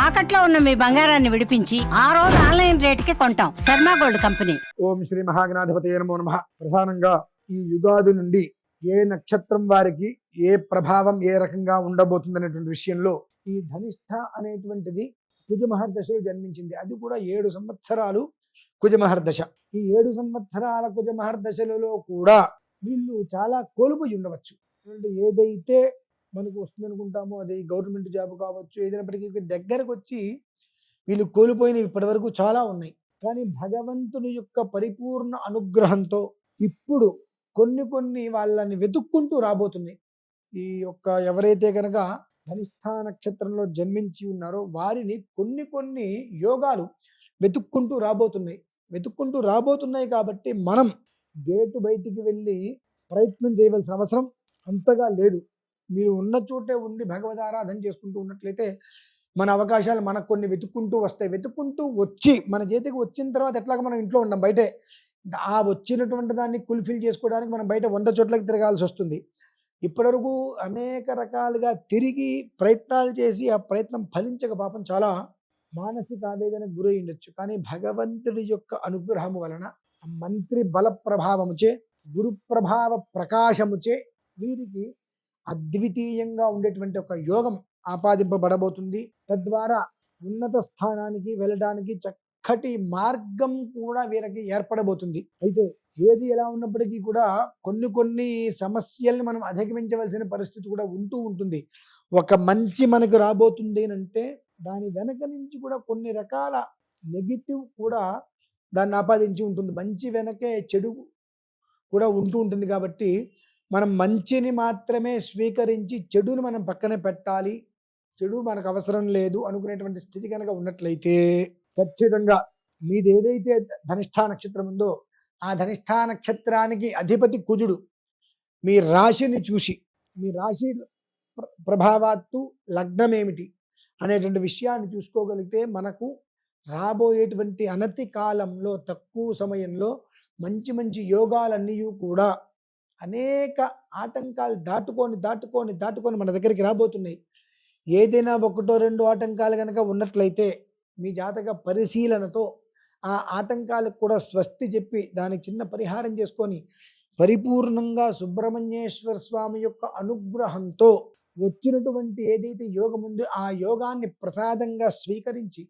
తాకట్లో ఉన్న మీ బంగారాన్ని విడిపించి ఆ రోజు ఆన్లైన్ రేటుకి కొంటాం. Sharma gold company. ఓం శ్రీ మహాగణాధిపతయే నమో నమః. ప్రధానంగా ఈ యుగాది నుండి ఏ నక్షత్రం వారికి ఏ ప్రభావం ఏ రకంగా ఉండబోతుంది అనేటువంటి విషయంలో ఈ ధనిష్ఠ అనేటువంటిది కుజమహర్దశలో జన్మించింది. అది కూడా 7 సంవత్సరాలు కుజమహర్దశ. ఈ 7 సంవత్సరాల కుజమహర్దశలలో కూడా వీళ్ళు చాలా కోల్పోయి ఉండవచ్చు. అంటే ఏదైతే మనకు వస్తుంది అనుకుంటామో అది గవర్నమెంట్ జాబ్ కావచ్చు, ఏదైనప్పటికీ దగ్గరకు వచ్చి వీళ్ళు కోల్పోయినవి ఇప్పటి వరకు చాలా ఉన్నాయి. కానీ భగవంతుని యొక్క పరిపూర్ణ అనుగ్రహంతో ఇప్పుడు కొన్ని వాళ్ళని వెతుక్కుంటూ రాబోతున్నాయి. ఈ యొక్క ఎవరైతే కనుక ధనిష్ఠా నక్షత్రంలో జన్మించి ఉన్నారో వారిని కొన్ని యోగాలు వెతుక్కుంటూ రాబోతున్నాయి కాబట్టి మనం గేటు బయటికి వెళ్ళి ప్రయత్నం చేయవలసిన అవసరం అంతగా లేదు. మీరు ఉన్న చోటే ఉండి భగవద్ ఆరాధన చేసుకుంటూ ఉన్నట్లయితే మన అవకాశాలు మనకు కొన్ని వెతుక్కుంటూ వస్తాయి. వెతుక్కుంటూ వచ్చి మన చేతికి వచ్చిన తర్వాత ఎట్లాగ మనం ఇంట్లో ఉండం, బయటే ఆ వచ్చినటువంటి దాన్ని ఫుల్ఫిల్ చేసుకోవడానికి మనం బయట 100 చోట్లకి తిరగాల్సి వస్తుంది. ఇప్పటివరకు అనేక రకాలుగా తిరిగి ప్రయత్నాలు చేసి ఆ ప్రయత్నం ఫలించక పాపం చాలా మానసిక ఆవేదనకు గురై ఉండొచ్చు. కానీ భగవంతుడి యొక్క అనుగ్రహము వలన మంత్రి బల ప్రభావముచే గురు ప్రభావ ప్రకాశముచే వీరికి అద్వితీయంగా ఉండేటువంటి ఒక యోగం ఆపాదింపబడబోతుంది. తద్వారా ఉన్నత స్థానానికి వెళ్ళడానికి చక్కటి మార్గం కూడా వీరికి ఏర్పడబోతుంది. అయితే ఏది ఎలా ఉన్నప్పటికీ కూడా కొన్ని సమస్యల్ని మనం అధిగమించవలసిన పరిస్థితి కూడా ఉంటుంది. ఒక మంచి మనకు రాబోతుంది అంటే దాని వెనక నుంచి కూడా కొన్ని రకాల నెగిటివ్ కూడా దాన్ని ఆపాదించి ఉంటుంది. మంచి వెనకే చెడు కూడా ఉంటుంది. కాబట్టి మనం మంచిని మాత్రమే స్వీకరించి చెడును మనం పక్కనే పెట్టాలి, చెడు మనకు అవసరం లేదు అనుకునేటువంటి స్థితి కనుక ఉన్నట్లయితే ఖచ్చితంగా మీది ఏదైతే ధనిష్ఠా నక్షత్రం ఉందో ఆ ధనిష్ఠా నక్షత్రానికి అధిపతి కుజుడు మీ రాశిని చూసి మీ రాశి ప్రభావాత్తు లగ్నం ఏమిటి అనేటువంటి విషయాన్ని చూసుకోగలిగితే మనకు రాబోయేటువంటి అనతి కాలంలో తక్కువ సమయంలో మంచి యోగాలన్నీ కూడా అనేక ఆటంకాలు దాటుకొని మన దగ్గరికి రాబోతున్నాయి. ఏదైనా 1-2 ఆటంకాలు కనుక ఉన్నట్లయితే మీ జాతక పరిశీలనతో ఆ ఆటంకాలకు కూడా స్వస్తి చెప్పి దానికి చిన్న పరిహారం చేసుకొని పరిపూర్ణంగా సుబ్రహ్మణ్యేశ్వర స్వామి యొక్క అనుగ్రహంతో వచ్చినటువంటి ఏదైతే యోగం ఉందో ఆ యోగాన్ని ప్రసాదంగా స్వీకరించి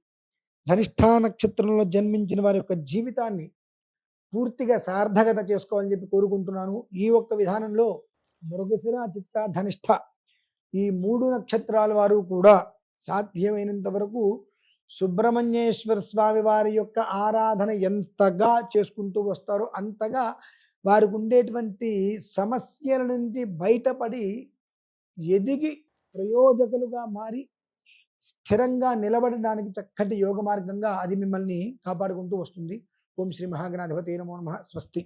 ధనిష్ఠా నక్షత్రంలో జన్మించిన వారి యొక్క జీవితాన్ని పూర్తిగా సార్థకత చేసుకోవాలని చెప్పి కోరుకుంటున్నాను. ఈ ఒక్క విధానంలో మృగశిర, చిత్త, ధనిష్ఠ ఈ 3 నక్షత్రాల వారు కూడా సాధ్యమైనంత వరకు సుబ్రహ్మణ్యేశ్వర స్వామి వారి యొక్క ఆరాధన ఎంతగా చేసుకుంటూ వస్తారో అంతగా వారికి ఉండేటువంటి సమస్యల నుంచి బయటపడి ఎదిగి ప్రయోజకులుగా మారి స్థిరంగా నిలబడడానికి చక్కటి యోగ మార్గంగా అది మిమ్మల్ని కాపాడుకుంటూ వస్తుంది. ఓం శ్రీ మహాగణాధిపతయే నమో నమః. స్వస్తి.